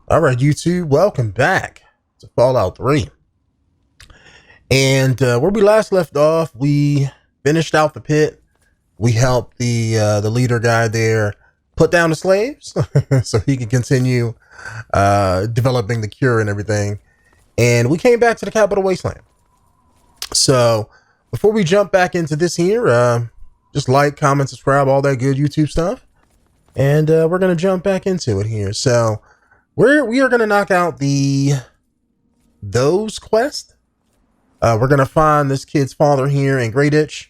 All right, YouTube, welcome back to Fallout 3. And where we last left off, we finished out the pit. We helped the leader guy there put down the slaves so he could continue developing the cure and everything. And we came back to the capital wasteland. So before we jump back into this here, just like, comment, subscribe, all that good YouTube stuff. And we're going to jump back into it here. So we are going to knock out those quest. We're going to find this kid's father here in 𝐥𝐤𝐤𝐞.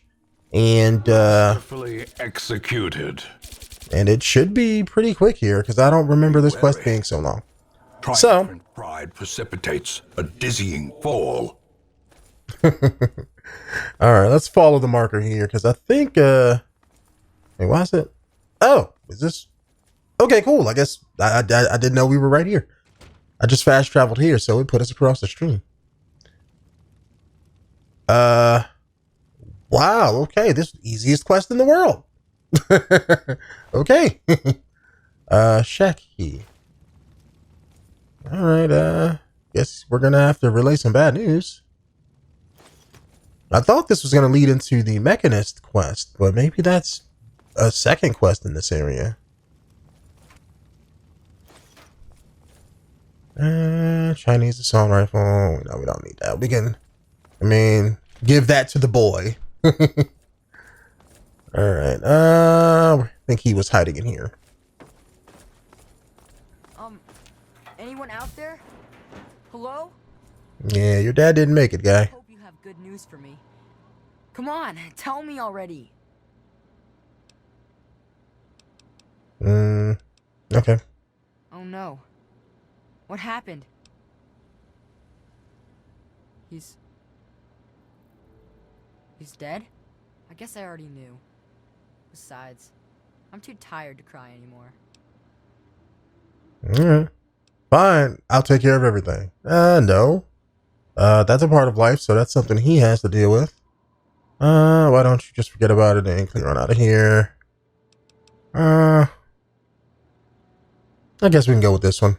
And Carefully executed. And it should be pretty quick here because I don't remember this quest being so long. Triumphant pride precipitates a dizzying fall. All right, let's follow the marker here because I think wait, why is it? Oh, is this okay? Cool. I guess I didn't know we were right here. I just fast traveled here, so it put us across the stream. Wow. Okay, this is the easiest quest in the world. Okay. Shack key. All right. Guess we're gonna have to relay some bad news. I thought this was gonna lead into the Mechanist quest, but maybe that's a second quest in this area. Chinese assault rifle. No, we don't need that. We can, give that to the boy. All right. I think he was hiding in here. Anyone out there? Hello? Yeah, your dad didn't make it, guy. I hope you have good news for me. Come on, tell me already. Okay. Oh no. What happened? He's dead? I guess I already knew. Besides, I'm too tired to cry anymore. Alright. Fine. I'll take care of everything. No. That's a part of life, so that's something he has to deal with. Why don't you just forget about it and clear on out of here? I guess we can go with this one.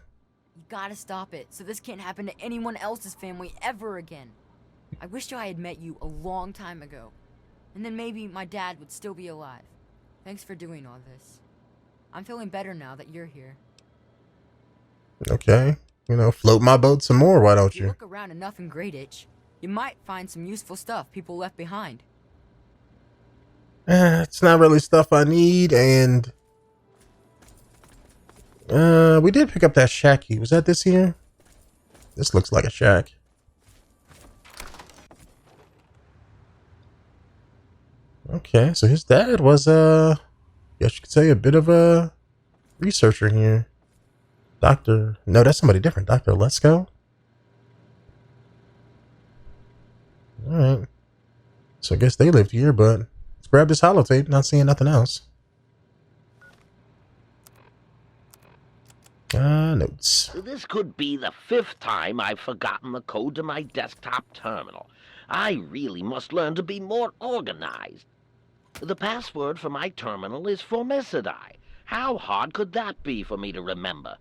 You gotta stop it, so this can't happen to anyone else's family ever again. I wish I had met you a long time ago. And then maybe my dad would still be alive. Thanks for doing all this. I'm feeling better now that you're here. Okay. Float my boat some more, why don't If you you? look around enough in 𝐥𝐤𝐤𝐞, you might find some useful stuff people left behind. It's not really stuff I need, and we did pick up that shack key. Was that this here? This looks like a shack. Okay, so his dad was guess you could say a bit of a researcher here. No, that's somebody different. Dr. 𝐥𝐤𝐤𝐞. Alright. So I guess they lived here, but let's grab this holotape, not seeing nothing else. Notes. This could be the 5th time I've forgotten the code to my desktop terminal. I really must learn to be more organized. The password for my terminal is Formicidae. How hard could that be for me to remember?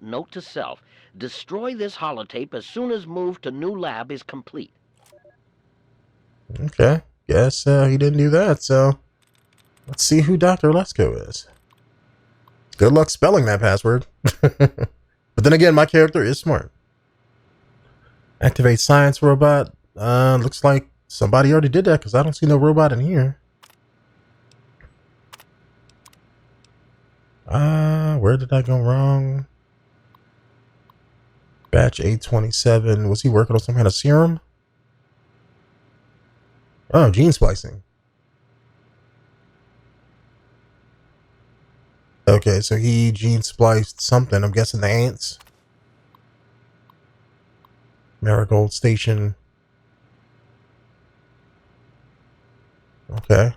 Note to self, destroy this holotape as soon as move to new lab is complete. Okay, guess he didn't do that, so let's see who Dr. 𝐥𝐤𝐤𝐞 is. Good luck spelling that password. But then again, my character is smart. Activate science robot. Looks like somebody already did that because I don't see no robot in here. Where did I go wrong? Batch 827. Was he working on some kind of serum? Oh, gene splicing. Okay, so he gene spliced something. I'm guessing the ants. Marigold Station. Okay.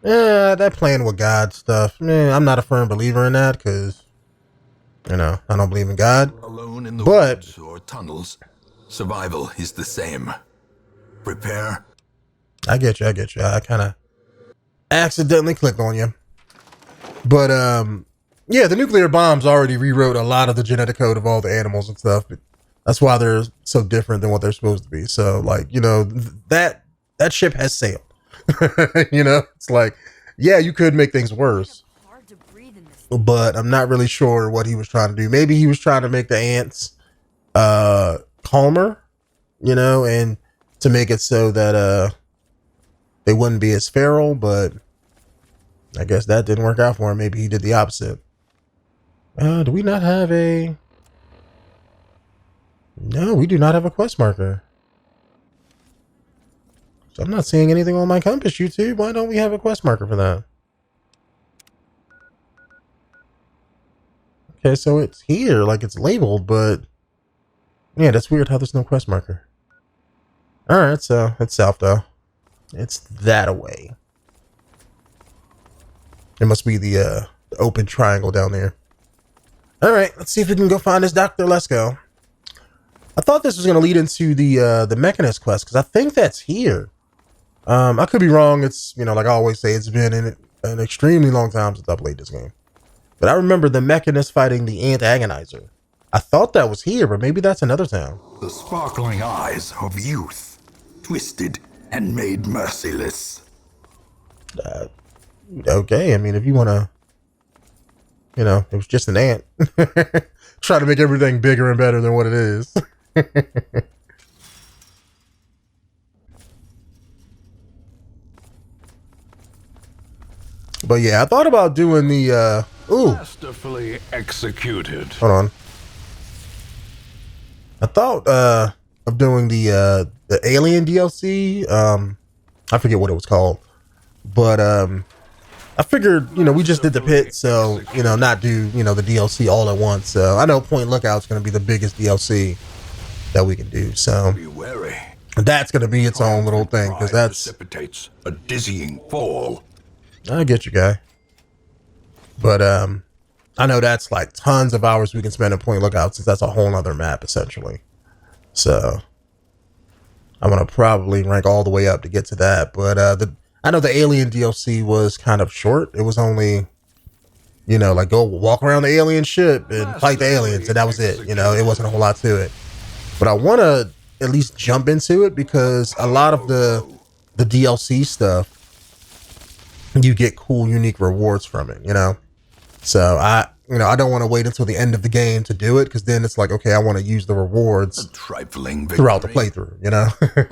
Yeah, that playing with God stuff. Man, I'm not a firm believer in that because, I don't believe in God. Alone in the But woods or tunnels, survival is the same. Prepare. I get you. I kind of accidentally clicked on you. But yeah, the nuclear bombs already rewrote a lot of the genetic code of all the animals and stuff. But that's why they're so different than what they're supposed to be. So like, you know, that ship has sailed. You know, it's like, yeah, you could make things worse. But I'm not really sure what he was trying to do. Maybe he was trying to make the ants calmer, you know, and to make it so that they wouldn't be as feral, but I guess that didn't work out for him. Maybe he did the opposite. Do we not have a... No, we do not have a quest marker. So I'm not seeing anything on my compass, YouTube. Why don't we have a quest marker for that? Okay, so it's here, like it's labeled, but... Yeah, that's weird how there's no quest marker. Alright, so it's south though. It's that away. It must be the open triangle down there. All right, let's see if we can go find this doctor. Let's go. I thought this was going to lead into the Mechanist quest because I think that's here. I could be wrong. It's, you know, like I always say, it's been an extremely long time since I played this game. But I remember the Mechanist fighting the Ant Agonizer. I thought that was here, but maybe that's another town. The sparkling eyes of youth, twisted and made merciless. Okay, I mean, if you want to, you know, it was just an ant. Try to make everything bigger and better than what it is. But yeah, I thought about doing the, ooh. Masterfully executed. Hold on. I thought, of doing the Alien DLC. I forget what it was called. But, I figured, you know, we just did the pit, so, you know, not do, you know, the DLC all at once. So I know Point Lookout's going to be the biggest DLC that we can do. So Be wary. that's going to be its own little thing, because that's... Precipitates a dizzying fall. I get you, guy. But I know that's like tons of hours we can spend at Point Lookout, since that's a whole other map, essentially. So I'm going to probably rank all the way up to get to that. But I know the Alien DLC was kind of short. It was only, you know, like go walk around the alien ship and fight the aliens, and that was it. You know, it wasn't a whole lot to it. But I want to at least jump into it because a lot of the DLC stuff, you get cool, unique rewards from it, you know? So I don't want to wait until the end of the game to do it, because then it's like, okay, I want to use the rewards Trifling victory, throughout the playthrough, you know?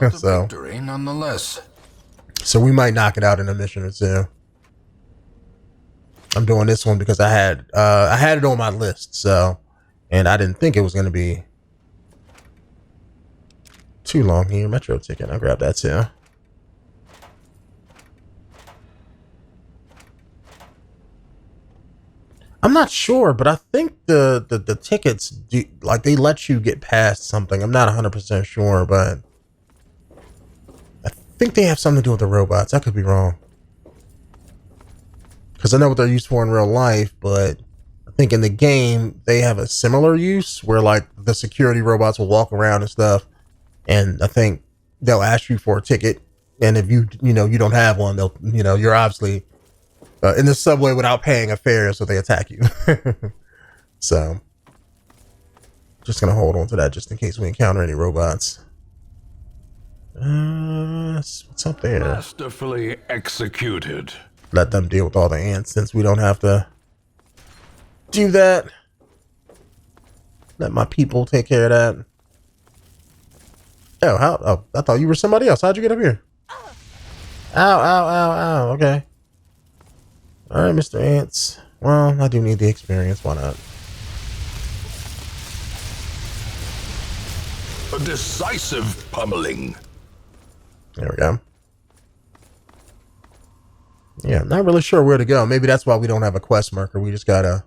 So victory nonetheless. So we might knock it out in a mission or two. I'm doing this one because I had it on my list, so, and I didn't think it was going to be too long here. Metro ticket, I'll grab that too. I'm not sure, but I think the tickets do, like, they let you get past something. I'm not 100% sure, but I think they have something to do with the robots. I could be wrong, because I know what they're used for in real life, but I think in the game they have a similar use where, like, the security robots will walk around and stuff, and I think they'll ask you for a ticket, and if you don't have one, they'll, you know, you're obviously in the subway without paying a fare, so they attack you. So just gonna hold on to that just in case we encounter any robots. What's up there? Masterfully executed. Let them deal with all the ants, since we don't have to do that. Let my people take care of that. Oh, I thought you were somebody else. How'd you get up here? Ow, ow, ow, ow. Okay. All right, Mr. Ants. Well, I do need the experience. Why not? A decisive pummeling. There we go. Yeah, I'm not really sure where to go. Maybe that's why we don't have a quest marker. We just gotta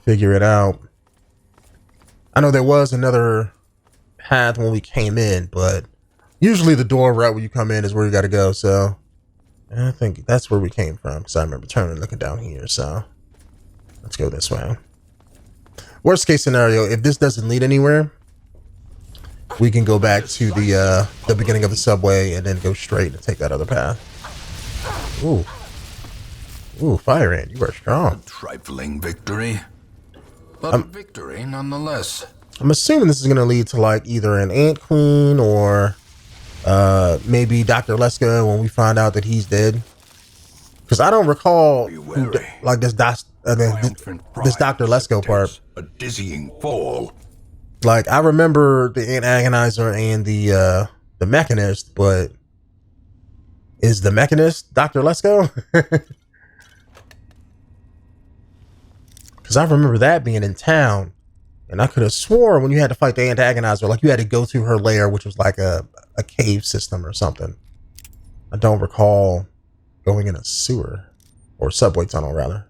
figure it out. I know there was another path when we came in, but usually the door right where you come in is where you gotta go. So I think that's where we came from, because I remember turning, looking down here. So let's go this way. Worst case scenario, if this doesn't lead anywhere, we can go back to the beginning of the subway and then go straight and take that other path. Ooh, Ooh, Fire Ant, you are strong. A trifling victory, but a victory nonetheless. I'm assuming this is going to lead to like either an Ant Queen or maybe Dr. 𝐥𝐤𝐤 when we find out that he's dead. Because I don't recall like this Dr. 𝐥𝐤𝐤 part. A dizzying fall. Like I remember the Ant Agonizer and the Mechanist, but is the Mechanist Dr. 𝐥𝐤𝐤? Because I remember that being in town, and I could have sworn when you had to fight the Ant Agonizer, like you had to go to her lair, which was like a cave system or something. I don't recall going in a sewer or subway tunnel, rather.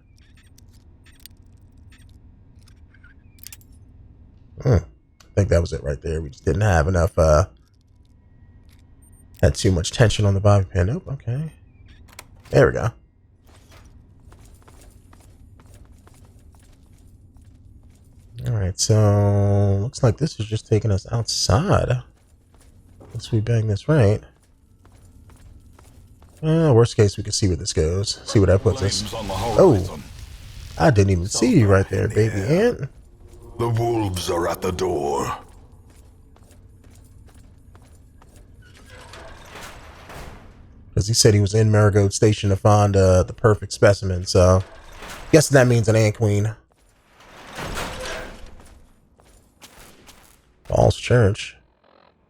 I think that was it right there. We just didn't have enough, had too much tension on the bobby pin. Nope, okay. There we go. Alright, so looks like this is just taking us outside. Once we bang this right. Worst case, we can see where this goes. See where that puts us. Oh, I didn't even see you right there, baby ant. The wolves are at the door. Because he said he was in Marigold Station to find the perfect specimen, so guessing that means an ant queen. Falls Church.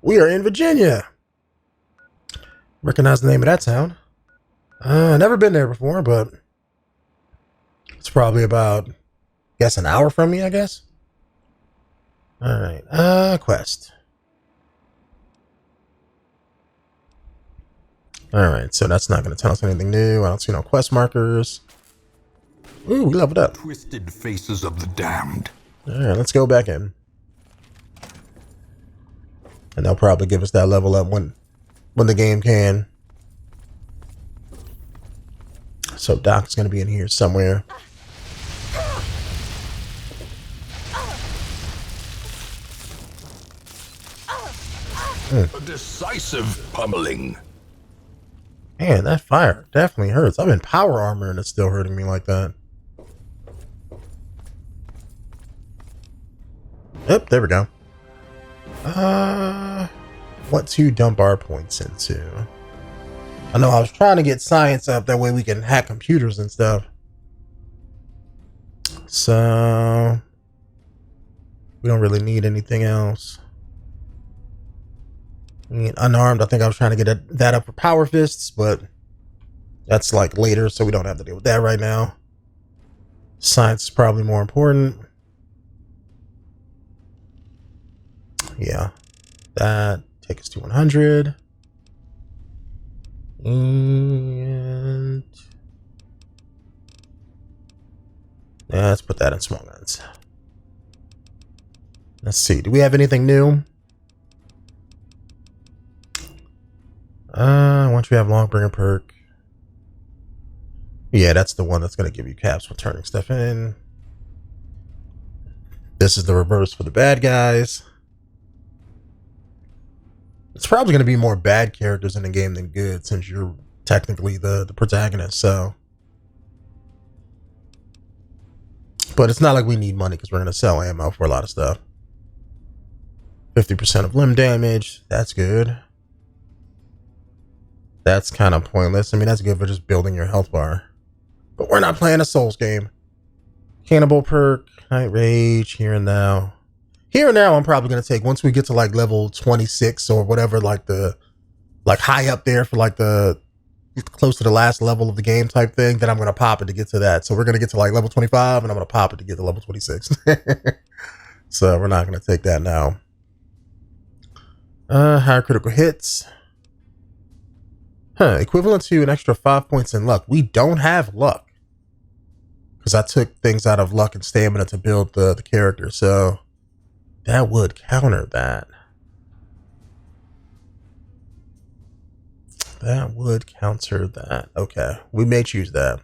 We are in Virginia. Recognize the name of that town. Never been there before, but it's probably about, guess, an hour from me, I guess. All right. Quest. All right. So that's not going to tell us anything new. I don't see no quest markers. Ooh, we leveled up. Twisted faces of the damned. All right. Let's go back in. And they'll probably give us that level up when the game can. So Doc's going to be in here somewhere. A decisive pummeling. Man, that fire definitely hurts. I've been power armor and it's still hurting me like that. Yep, there we go. What to dump our points into? I know I was trying to get science up, that way we can hack computers and stuff. So we don't really need anything else. I mean, unarmed, I think I was trying to get that up for power fists, but that's like later, so we don't have to deal with that right now. Science is probably more important. Yeah, that takes us to 100. And yeah, let's put that in small guns. Let's see, do we have anything new? Once you have Longbringer perk. Yeah, that's the one that's going to give you caps for turning stuff in. This is the reverse for the bad guys. It's probably going to be more bad characters in the game than good, since you're technically the protagonist, so. But it's not like we need money because we're going to sell ammo for a lot of stuff. 50% of limb damage. That's good. That's kind of pointless. I mean, that's good for just building your health bar. But we're not playing a Souls game. Cannibal perk, Night Rage, Here and Now. Here and Now I'm probably going to take once we get to like level 26 or whatever, like the, like high up there for like the, close to the last level of the game type thing, then I'm going to pop it to get to that. So we're going to get to like level 25 and I'm going to pop it to get to level 26. So we're not going to take that now. Higher critical hits. Equivalent to an extra 5 points in luck. We don't have luck because I took things out of luck and stamina to build the character. So that would counter that. That would counter that. Okay, we may choose that.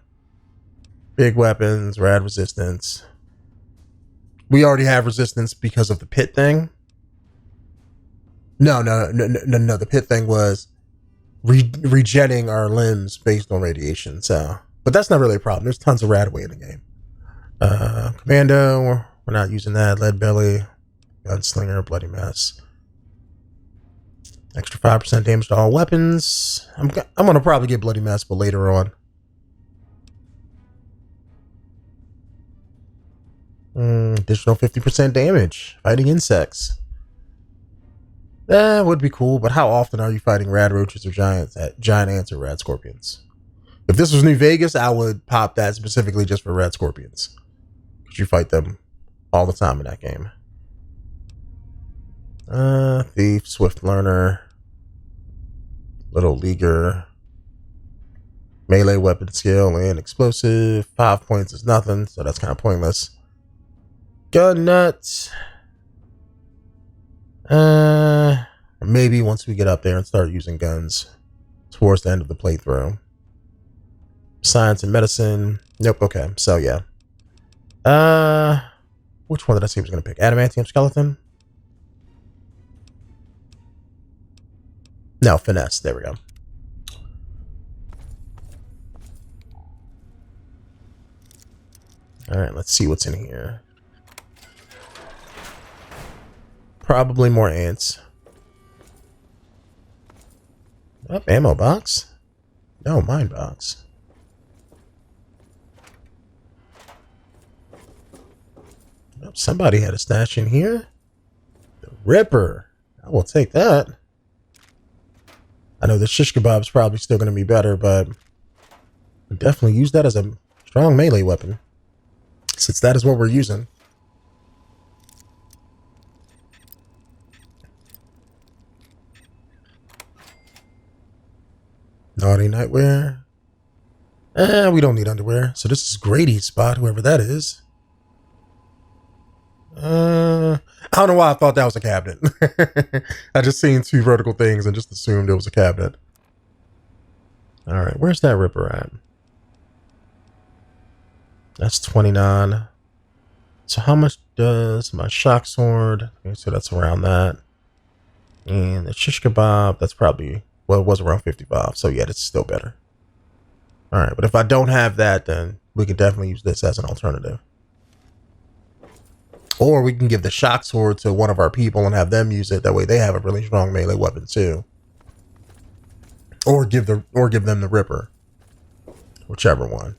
Big weapons, rad resistance. We already have resistance because of the pit thing. No. The pit thing was regenerating our limbs based on radiation. So But that's not really a problem. There's tons of Radaway in the game. Commando, we're not using that. Lead Belly, Gunslinger, Bloody Mess. Extra 5% damage to all weapons. I'm going to probably get Bloody Mess, but later on. Additional 50% damage. Fighting insects. That would be cool, but how often are you fighting rad roaches or giant ants or rad scorpions? If this was New Vegas, I would pop that specifically just for rad scorpions. Because you fight them all the time in that game. Thief, Swift Learner, Little Leaguer, melee weapon skill, and explosive. 5 points is nothing, so that's kind of pointless. Gun nuts. Maybe once we get up there and start using guns towards the end of the playthrough. Science and medicine. Nope. Okay. So yeah. Which one did I say I was going to pick? Adamantium skeleton? No, finesse. There we go. All right. Let's see what's in here. Probably more ants. Oh, ammo box. No, mine box. Oh, somebody had a stash in here. The Ripper. I will take that. I know the shish kebab is probably still going to be better, but I'll definitely use that as a strong melee weapon, since that is what we're using. Naughty nightwear. We don't need underwear. So this is Grady's spot, whoever that is. I don't know why I thought that was a cabinet. I just seen two vertical things and just assumed it was a cabinet. All right, where's that Ripper at? That's 29. So how much does my shock sword? Okay, so that's around that. And the shish kebab, that's probably, well, it was around 55. So yeah, it's still better. All right, but if I don't have that, then we can definitely use this as an alternative. Or we can give the shock sword to one of our people and have them use it. That way they have a really strong melee weapon too. Or give them the Ripper. Whichever one.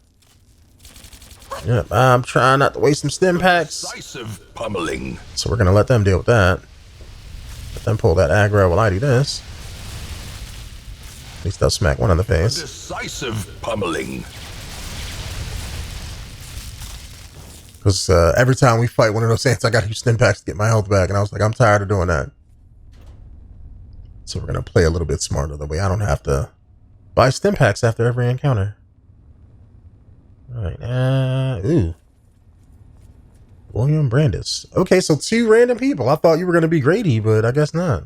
Yep, I'm trying not to waste some stim packs. Decisive pummeling. So we're gonna let them deal with that. Let them pull that aggro while I do this. At least they'll smack one in the face. Decisive pummeling. Because every time we fight one of those ants, I gotta use stim packs to get my health back. And I was like, I'm tired of doing that. So we're gonna play a little bit smarter. That way I don't have to buy stim packs after every encounter. Alright, ooh. William Brandis. Okay, so 2 random people. I thought you were gonna be Grady, but I guess not.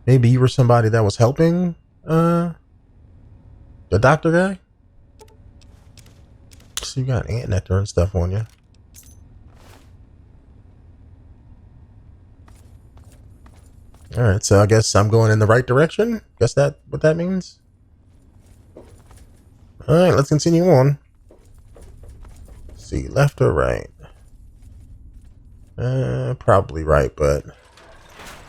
Maybe you were somebody that was helping the doctor guy? So you got ant nectar and stuff on you. Alright, so I guess I'm going in the right direction. Guess that what that means? Alright, let's continue on. Let's see, left or right? Probably right, but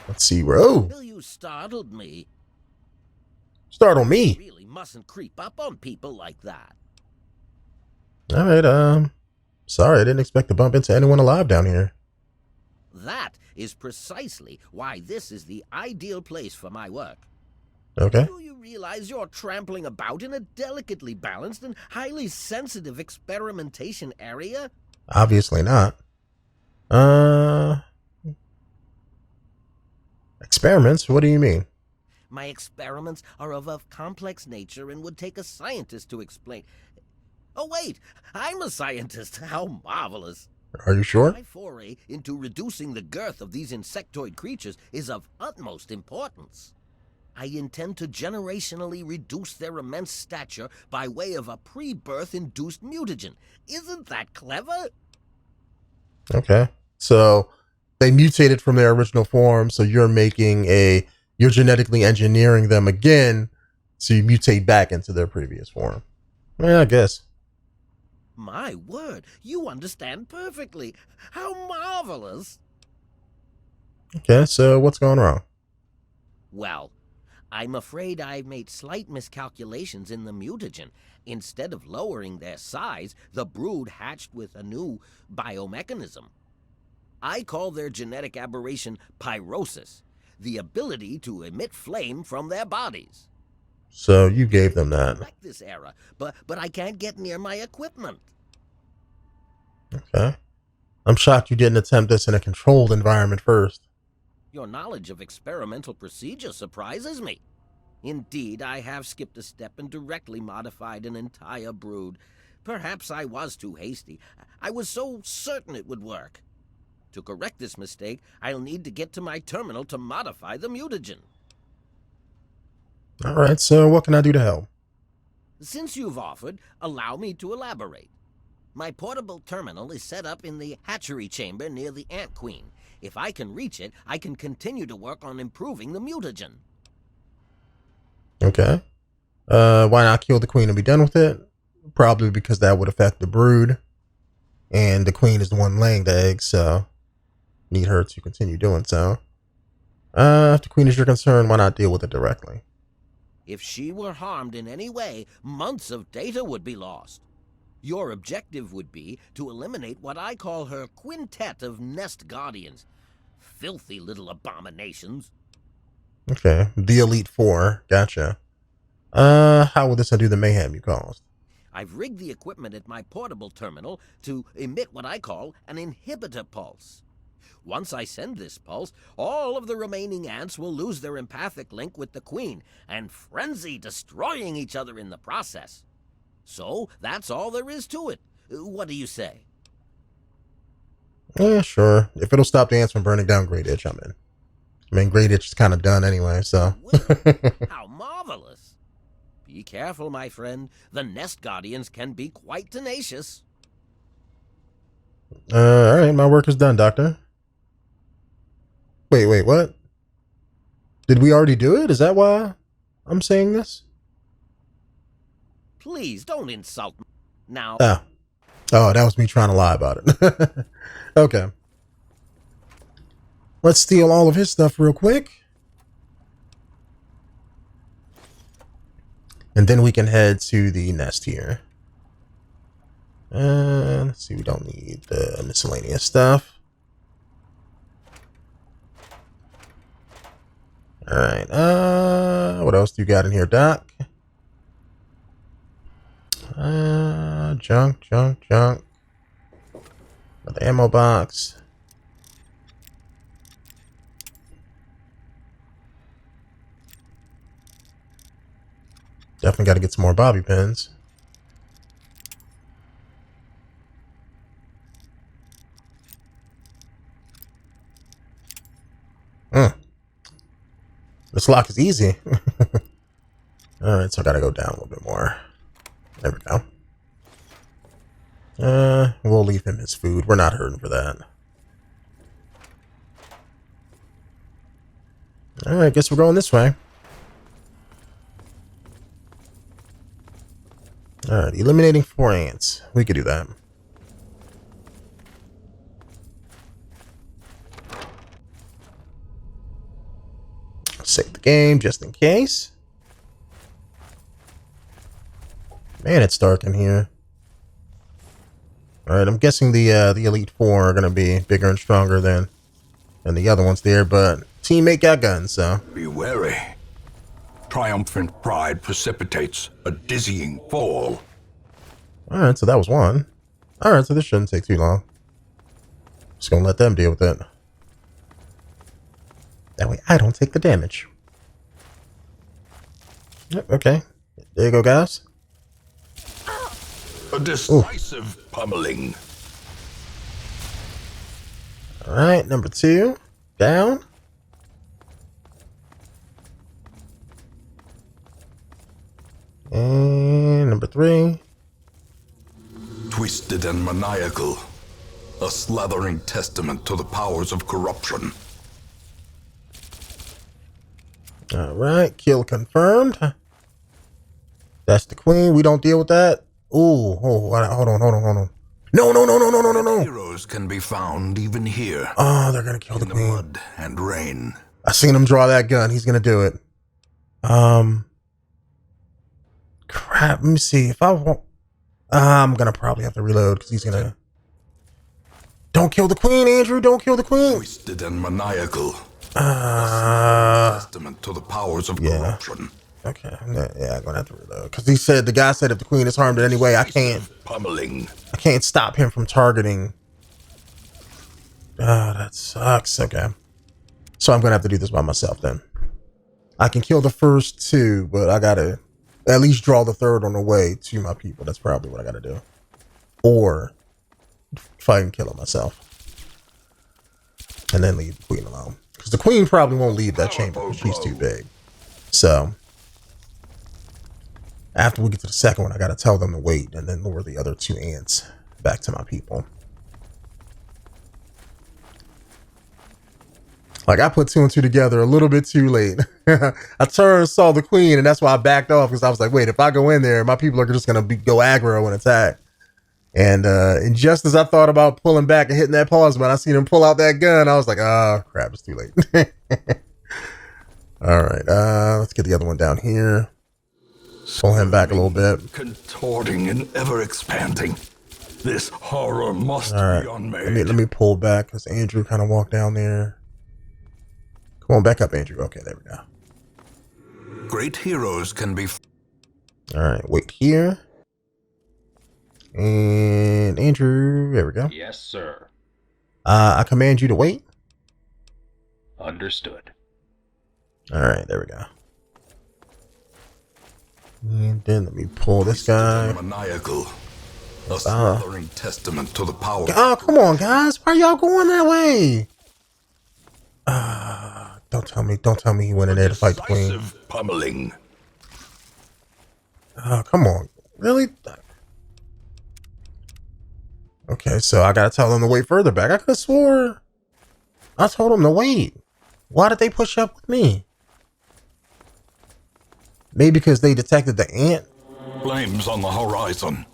let's see where. Oh! Well, you startled me. Startle me! You really mustn't creep up on people like that. Alright, sorry, I didn't expect to bump into anyone alive down here. That is precisely why this is the ideal place for my work. Okay. Do you realize you're trampling about in a delicately balanced and highly sensitive experimentation area? Obviously not. Experiments? What do you mean? My experiments are of a complex nature and would take a scientist to explain. Oh, wait, I'm a scientist. How marvelous. Are you sure? My foray into reducing the girth of these insectoid creatures is of utmost importance. I intend to generationally reduce their immense stature by way of a pre-birth induced mutagen. Isn't that clever? Okay. So they mutated from their original form, so you're genetically engineering them again, so you mutate back into their previous form. Yeah, I guess. My word, you understand perfectly. How marvelous! Okay, so what's going wrong? Well, I'm afraid I've made slight miscalculations in the mutagen. Instead of lowering their size, the brood hatched with a new biomechanism. I call their genetic aberration pyrosis, the ability to emit flame from their bodies. So you gave them that. Correct this error, but I can't get near my equipment. Okay. I'm shocked you didn't attempt this in a controlled environment first. Your knowledge of experimental procedure surprises me. Indeed, I have skipped a step and directly modified an entire brood. Perhaps I was too hasty. I was so certain it would work. To correct this mistake, I'll need to get to my terminal to modify the mutagen. Alright, so what can I do to help? Since you've offered, allow me to elaborate. My portable terminal is set up in the hatchery chamber near the Ant Queen. If I can reach it, I can continue to work on improving the mutagen. Okay. Why not kill the queen and be done with it? Probably because that would affect the brood. And the queen is the one laying the eggs, so need her to continue doing so. If the queen is your concern, why not deal with it directly? If she were harmed in any way, months of data would be lost. Your objective would be to eliminate what I call her quintet of nest guardians. Filthy little abominations. Okay, the Elite Four, gotcha. How will this undo the mayhem you caused? I've rigged the equipment at my portable terminal to emit what I call an inhibitor pulse. Once I send this pulse, all of the remaining ants will lose their empathic link with the queen and frenzy, destroying each other in the process. So, that's all there is to it. What do you say? Yeah, sure. If it'll stop the ants from burning down 𝐥𝐤𝐤𝐞, I'm in. I mean, 𝐥𝐤𝐤𝐞 is kind of done anyway, so. How marvelous. Be careful, my friend. The nest guardians can be quite tenacious. Alright, my work is done, Doctor. Wait, what? Did we already do it? Is that why I'm saying this? Please, don't insult me. Now... Oh, that was me trying to lie about it. Okay. Let's steal all of his stuff real quick. And then we can head to the nest here. Let's see, we don't need the miscellaneous stuff. Alright, what else do you got in here, Doc? Junk. Another ammo box. Definitely got to get some more bobby pins. This lock is easy. Alright, so I gotta go down a little bit more. There we go. We'll leave him his food. We're not hurting for that. Alright, guess we're going this way. Alright, eliminating 4 ants. We could do that. Save the game just in case. Man, it's dark in here. Alright, I'm guessing the Elite Four are gonna be bigger and stronger than the other ones there, but teammate got guns, so. Be wary. Triumphant pride precipitates a dizzying fall. Alright, so that was one. Alright, so this shouldn't take too long. Just gonna let them deal with it. That way I don't take the damage. Yep, okay. There you go, guys. A decisive pummeling. Alright, number 2. Down. And number 3. Twisted and maniacal. A slathering testament to the powers of corruption. Alright, kill confirmed. That's the queen. We don't deal with that. Oh, hold on. No. Heroes can be found even here. Oh, they're gonna kill the in the queen. mud and rain. I seen him draw that gun. He's gonna do it. Crap. Let me see if I want. I'm gonna probably have to reload because he's gonna. Don't kill the queen, Andrew. Don't kill the queen. Twisted and maniacal. Testament to the powers of corruption. Okay. Yeah, I'm gonna have to reload because the guy said if the queen is harmed in any way, I can't stop him from targeting. Oh, that sucks. Okay. So I'm gonna have to do this by myself then. I can kill the first two, but I gotta at least draw the third on the way to my people. That's probably what I gotta do. Or fight and kill it myself. And then leave the queen alone. Because the queen probably won't leave that chamber because she's too big. So after we get to the second one, I gotta tell them to wait and then lure the other two ants back to my people. Like, I put two and two together a little bit too late. I turned, saw the queen, and that's why I backed off, because I was like, wait, if I go in there, my people are just going to go aggro and attack. And just as I thought about pulling back and hitting that pause button, I seen him pull out that gun. I was like, oh, crap, it's too late. All right, let's get the other one down here. Pull him back a little bit. Contorting and ever expanding. This horror must be unmade. Let me pull back, because Andrew kind of walked down there. Come on, back up, Andrew. Okay, there we go. Great heroes can be. All right, wait here. And Andrew, there we go. Yes, sir. I command you to wait. Understood. All right, there we go. And then let me pull this guy. Maniacal. A smothering testament to the power. Oh, come on, guys. Why are y'all going that way? Don't tell me he went in there to fight the queen. Pummeling. Oh, come on. Really? Okay, so I gotta tell them to wait further back. I could have swore I told them to wait. Why did they push up with me? Maybe because they detected the ant? Flames on the horizon.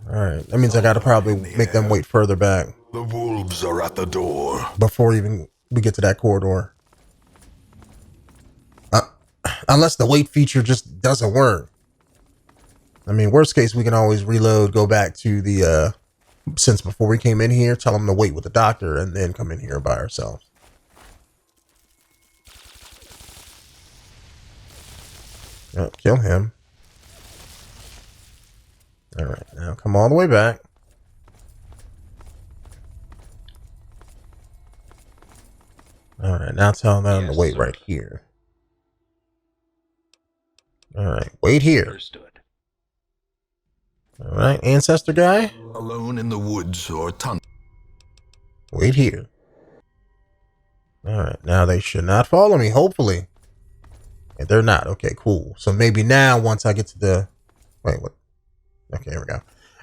Alright, that means I gotta probably make them wait further back. The wolves are at the door. Before even we get to that corridor. Unless the wait feature just doesn't work. I mean, worst case, we can always reload, go back to the, since before we came in here, tell them to wait with the doctor and then come in here by ourselves. Yep, kill him. All right, now come all the way back. All right, now tell them to wait right here. All right, wait here. Understood. All right, ancestor guy. Alone in the woods or tunnel. Wait here. All right, now they should not follow me, hopefully. Yeah, they're not. Okay, cool. So maybe now once I get to the... Wait, what? Okay, here we go.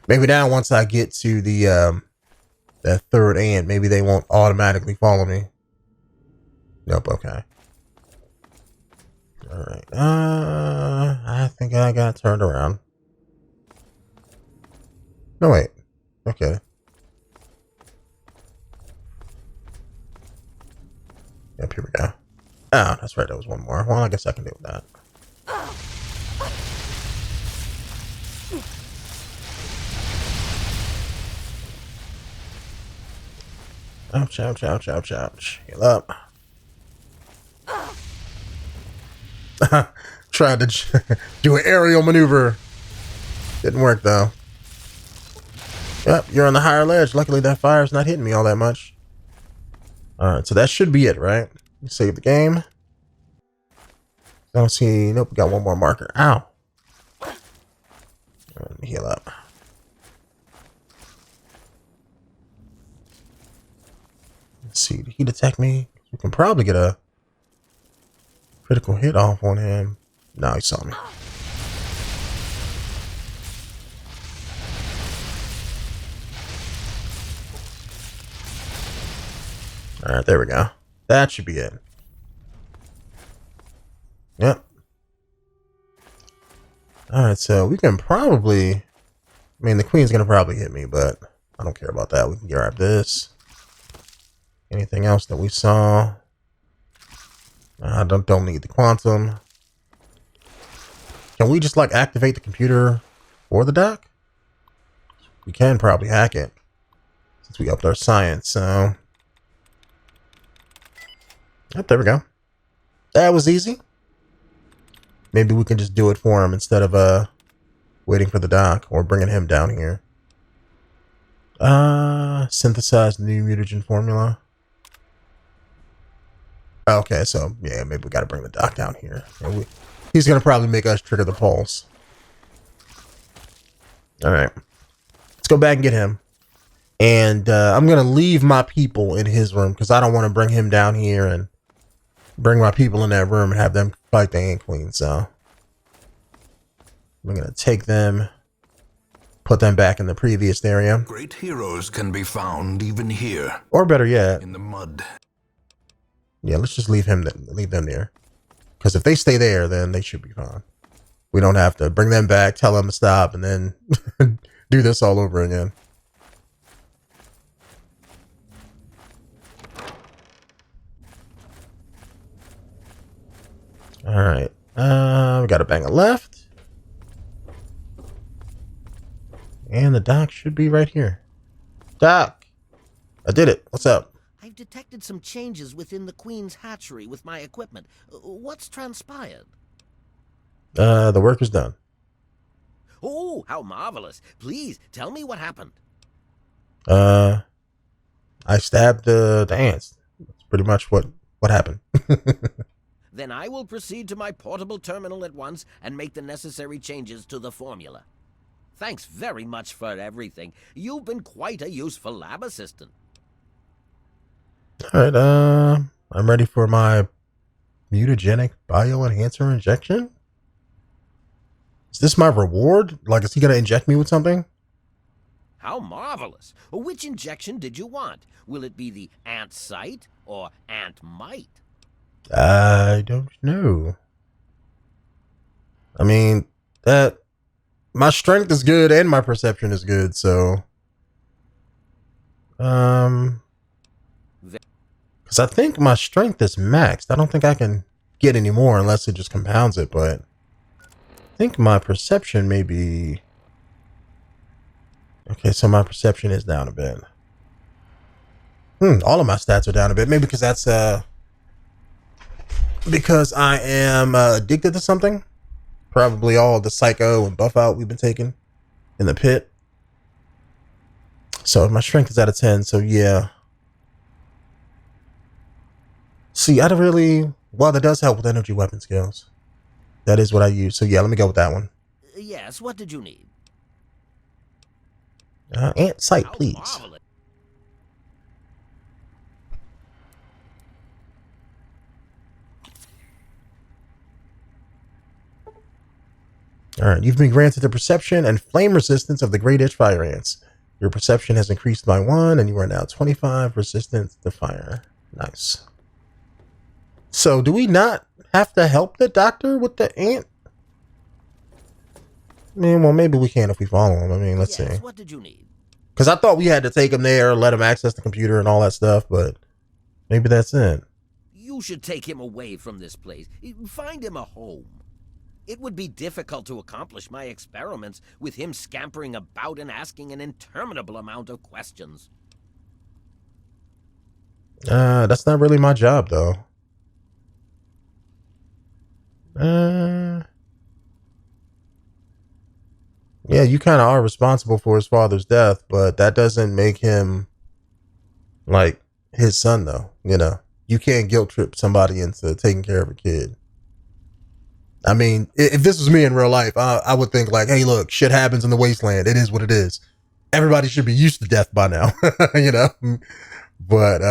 Maybe now once I get to the that third ant, maybe they won't automatically follow me. Nope, okay. All right. I think I got turned around. No, wait. Okay. Yep, here we go. Oh, that's right. There was one more. Well, I guess I can deal with that. Ouch, ouch, ouch, ouch, ouch. Heal up. Tried to do an aerial maneuver. Didn't work, though. Yep, you're on the higher ledge. Luckily, that fire's not hitting me all that much. Alright, so that should be it, right? Save the game. Don't see. Nope, we got one more marker. Ow. Let me heal up. Let's see. Did he detect me? We can probably get a critical hit off on him. No, he saw me. All right, there we go. That should be it. Yep. All right, so we can probably I mean, the queen's gonna probably hit me, but I don't care about that. We can grab this. Anything else that we saw? I don't need the quantum. Can we just like activate the computer for the dock? We can probably hack it since we upped our science. So, yep, there we go. That was easy. Maybe we can just do it for him instead of waiting for the dock or bringing him down here. Synthesize new mutagen formula. Okay, so yeah, maybe we got to bring the doc down here. He's gonna probably make us trigger the pulse. All right, let's go back and get him. And I'm gonna leave my people in his room because I don't want to bring him down here and bring my people in that room and have them fight the Ant Queen. So I'm gonna take them, put them back in the previous area. Great heroes can be found even here. Or better yet, in the mud. Yeah, let's just leave them there. Because if they stay there, then they should be fine. We don't have to bring them back, tell them to stop, and then do this all over again. All right. We got a bang of left. And the dock should be right here. Doc, I did it. What's up? I've detected some changes within the Queen's hatchery with my equipment. What's transpired? The work is done. Oh, how marvelous. Please, tell me what happened. I stabbed the ants. That's pretty much what happened. Then I will proceed to my portable terminal at once and make the necessary changes to the formula. Thanks very much for everything. You've been quite a useful lab assistant. All right, I'm ready for my mutagenic bioenhancer injection. Is this my reward? Like, is he gonna inject me with something? How marvelous. Which injection did you want? Will it be the ant sight or ant might? I don't know. I mean, my strength is good and my perception is good, so because I think my strength is maxed. I don't think I can get any more unless it just compounds it, but I think my perception may be... Okay, so my perception is down a bit. All of my stats are down a bit. Maybe because that's because I am addicted to something. Probably all the psycho and buff out we've been taking in the pit. So my strength is out of 10, so yeah. See, I don't really... Well, that does help with energy weapon skills. That is what I use. So yeah, let me go with that one. Yes, what did you need? Ant sight, please. Marvelous. All right, you've been granted the perception and flame resistance of the great itch fire ants. Your perception has increased by 1, and you are now 25 resistant to fire. Nice. So, do we not have to help the doctor with the ant? I mean, well, maybe we can if we follow him. I mean, let's see. What did you need? Because I thought we had to take him there, let him access the computer and all that stuff, but maybe that's it. You should take him away from this place. Find him a home. It would be difficult to accomplish my experiments with him scampering about and asking an interminable amount of questions. That's not really my job, though. Yeah, you kind of are responsible for his father's death, but that doesn't make him like his son, though. You know, you can't guilt trip somebody into taking care of a kid. I mean, if this was me in real life, I would think like, hey, look, shit happens in the wasteland. It is what it is. Everybody should be used to death by now, you know? But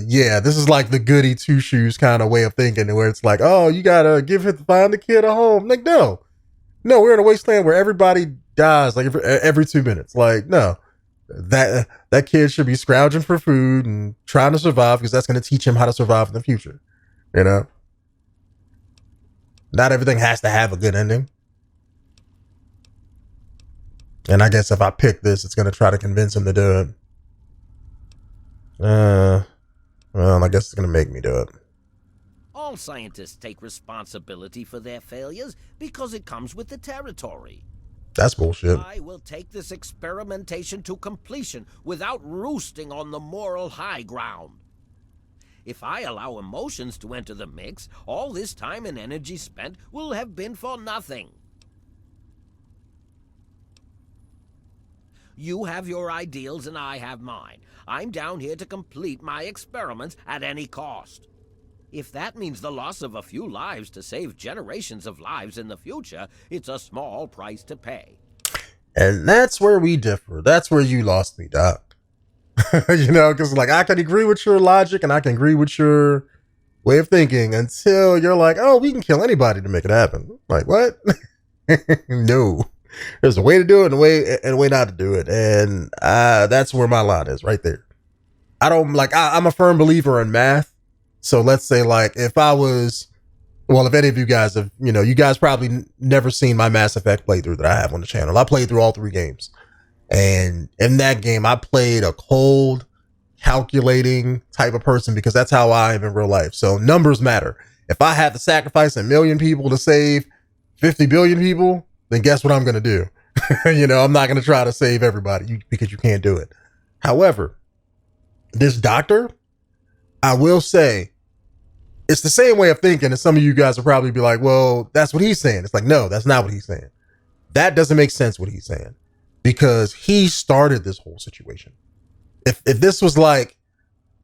yeah, this is like the goody two shoes kind of way of thinking where it's like, oh, you got to find the kid a home. Like, no, we're in a wasteland where everybody dies like every 2 minutes. Like, no, that kid should be scrounging for food and trying to survive because that's going to teach him how to survive in the future, you know? Not everything has to have a good ending. And I guess if I pick this, it's going to try to convince him to do it. Well, I guess it's going to make me do it. All scientists take responsibility for their failures because it comes with the territory. That's bullshit. I will take this experimentation to completion without roosting on the moral high ground. If I allow emotions to enter the mix, all this time and energy spent will have been for nothing. You have your ideals and I have mine. I'm down here to complete my experiments at any cost. If that means the loss of a few lives to save generations of lives in the future, it's a small price to pay. And that's where we differ. That's where you lost me, Doc. You know, because like I can agree with your logic and I can agree with your way of thinking until you're like, oh, we can kill anybody to make it happen. Like, what? No. There's a way to do it and a way not to do it. And that's where my line is right there. I don't like, I'm a firm believer in math. So let's say like if I was, well, if any of you guys have, you know, you guys probably never seen my Mass Effect playthrough that I have on the channel. I played through all 3 games. And in that game, I played a cold, calculating type of person because that's how I am in real life. So numbers matter. If I have to sacrifice 1 million people to save 50 billion people, then guess what I'm going to do? You know, I'm not going to try to save everybody because you can't do it. However, this doctor, I will say, it's the same way of thinking. And some of you guys will probably be like, well, that's what he's saying. It's like, no, that's not what he's saying. That doesn't make sense what he's saying because he started this whole situation. If this was like,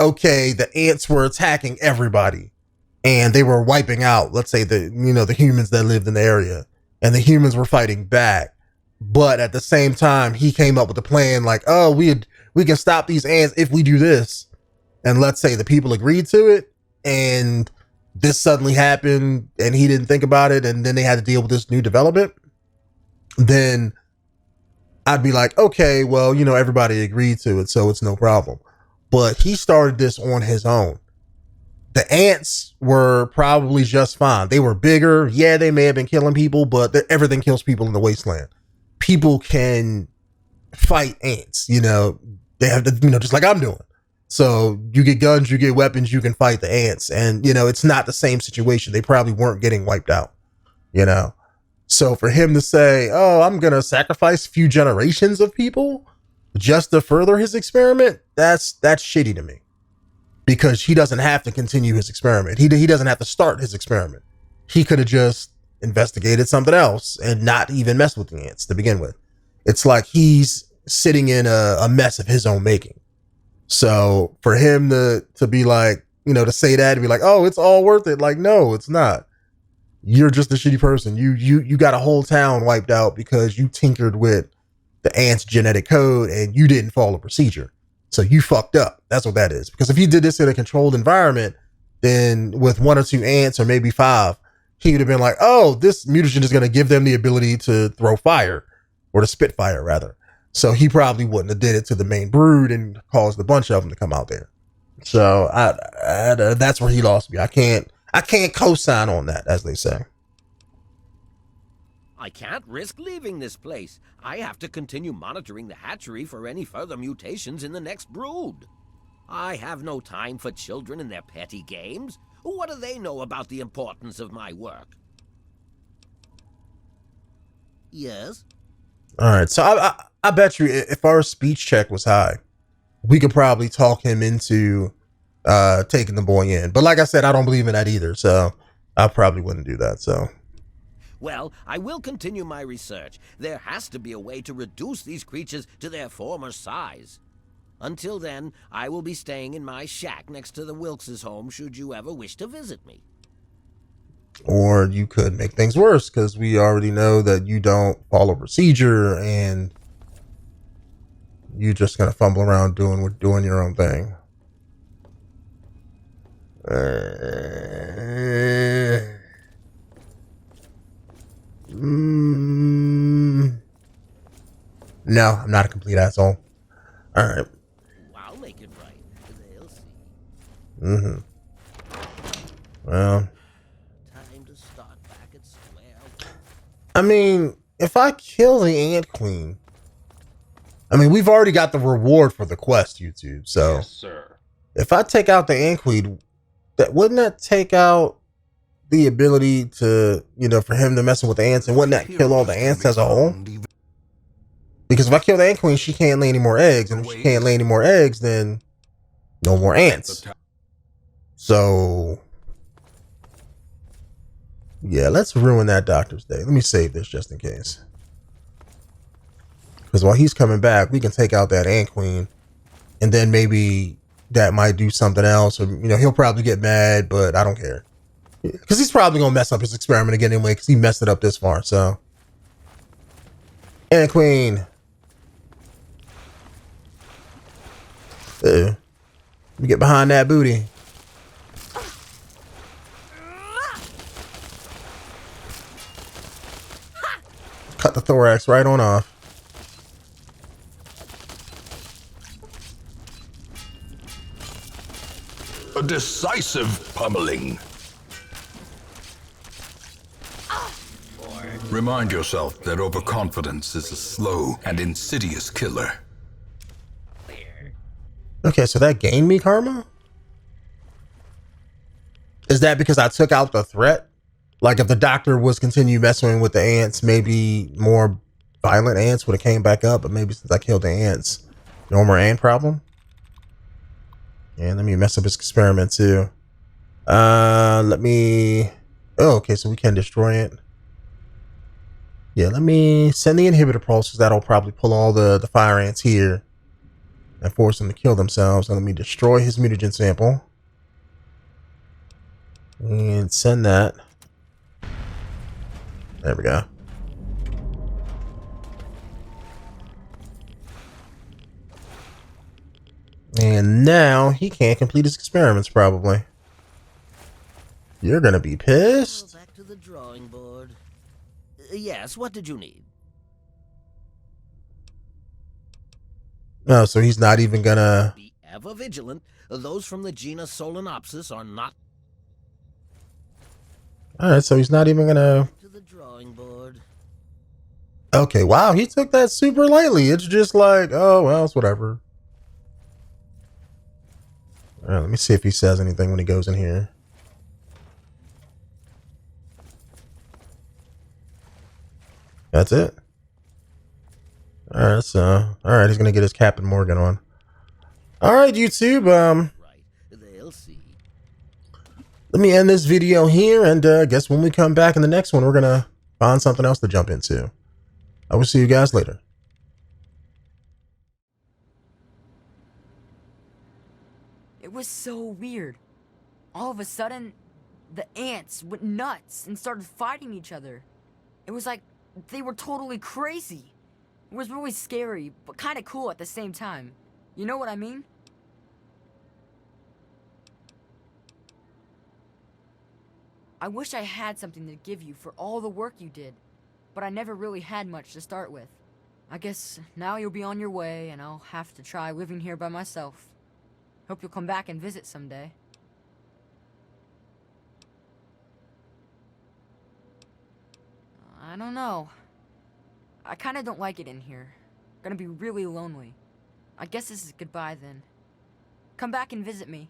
okay, the ants were attacking everybody and they were wiping out, let's say the humans that lived in the area and the humans were fighting back. But at the same time, he came up with a plan like, oh, we can stop these ants if we do this. And let's say the people agreed to it and this suddenly happened and he didn't think about it. And then they had to deal with this new development. Then I'd be like, okay, well, you know, everybody agreed to it, so it's no problem. But he started this on his own. The ants were probably just fine. They were bigger. Yeah, they may have been killing people, but everything kills people in the wasteland. People can fight ants, you know, they have to, you know, just like I'm doing. So you get guns, you get weapons, you can fight the ants. And, you know, it's not the same situation. They probably weren't getting wiped out, you know. So for him to say, oh, I'm going to sacrifice a few generations of people just to further his experiment, that's shitty to me. Because he doesn't have to continue his experiment. He doesn't have to start his experiment. He could have just investigated something else and not even mess with the ants to begin with. It's like he's sitting in a mess of his own making. So for him to be like, you know, to say that and be like, oh, it's all worth it. Like, no, it's not. You're just a shitty person. You got a whole town wiped out because you tinkered with the ants' genetic code and you didn't follow procedure. So you fucked up. That's what that is. Because if he did this in a controlled environment, then with 1 or 2 ants or maybe 5, he would have been like, oh, this mutagen is going to give them the ability to throw fire or to spit fire rather. So he probably wouldn't have did it to the main brood and caused a bunch of them to come out there. So that's where he lost me. I can't co-sign on that, as they say. I can't risk leaving this place. I have to continue monitoring the hatchery for any further mutations in the next brood. I have no time for children and their petty games. What do they know about the importance of my work? Yes? All right. So I bet you if our speech check was high, we could probably talk him into taking the boy in. But like I said, I don't believe in that either. So I probably wouldn't do that. So. Well, I will continue my research. There has to be a way to reduce these creatures to their former size. Until then, I will be staying in my shack next to the Wilkes' home should you ever wish to visit me. Or you could make things worse because we already know that you don't follow procedure and you just gonna fumble around doing your own thing. No, I'm not a complete asshole. All right. I'll make it right. They'll see. Well, Time to start back at square one. I mean, if I kill the Ant Queen, I mean, we've already got the reward for the quest, YouTube. So Yes, sir. if I take out the Antqueen, wouldn't that take out the ability to, you know, for him to mess with the ants, and wouldn't that kill all the ants as a whole? Because if I kill the Antqueen, she can't lay any more eggs, and if she can't lay any more eggs, then no more ants. So yeah, let's ruin that doctor's day. Let me save this just in case. Because while he's coming back, we can take out that Antqueen, and then maybe that might do something else, or, you know, he'll probably get mad, but I don't care. Because he's probably going to mess up his experiment again anyway, because he messed it up this far, so. Antqueen. Let me get behind that booty. Cut the thorax right on off. A decisive pummeling. Remind yourself that overconfidence is a slow and insidious killer. Okay, so that gained me karma? Is that because I took out the threat? Like if the doctor was continue messing with the ants, maybe more violent ants would have came back up, but maybe since I killed the ants, no more ant problem? And let me mess up his experiment too. Let me... Oh, okay, so we can destroy it. Yeah, let me send the inhibitor pulses. That'll probably pull all the fire ants here and force them to kill themselves. And let me destroy his mutagen sample. And send that. There we go. And now he can't complete his experiments, probably. You're gonna be pissed. Back to the drawing board. Yes, what did you need? Oh, so he's not even gonna... Be ever vigilant. Those from the genus Solenopsis are not... Alright, so he's not even gonna... To the drawing board. Okay, wow, he took that super lightly. It's just like, oh, well, it's whatever. Alright, let me see if he says anything when he goes in here. That's it. Alright, so... Alright, he's gonna get his Captain Morgan on. Alright, YouTube, Right, they'll see. let me end this video here, and I guess when we come back in the next one, we're gonna find something else to jump into. I will see you guys later. It was so weird. All of a sudden, the ants went nuts and started fighting each other. It was like they were totally crazy. It was really scary, but kind of cool at the same time. You know what I mean? I wish I had something to give you for all the work you did, but I never really had much to start with. I guess now you'll be on your way and I'll have to try living here by myself. Hope you'll come back and visit someday. I don't know. I kinda don't like it in here. Gonna be really lonely. I guess this is goodbye then. Come back and visit me.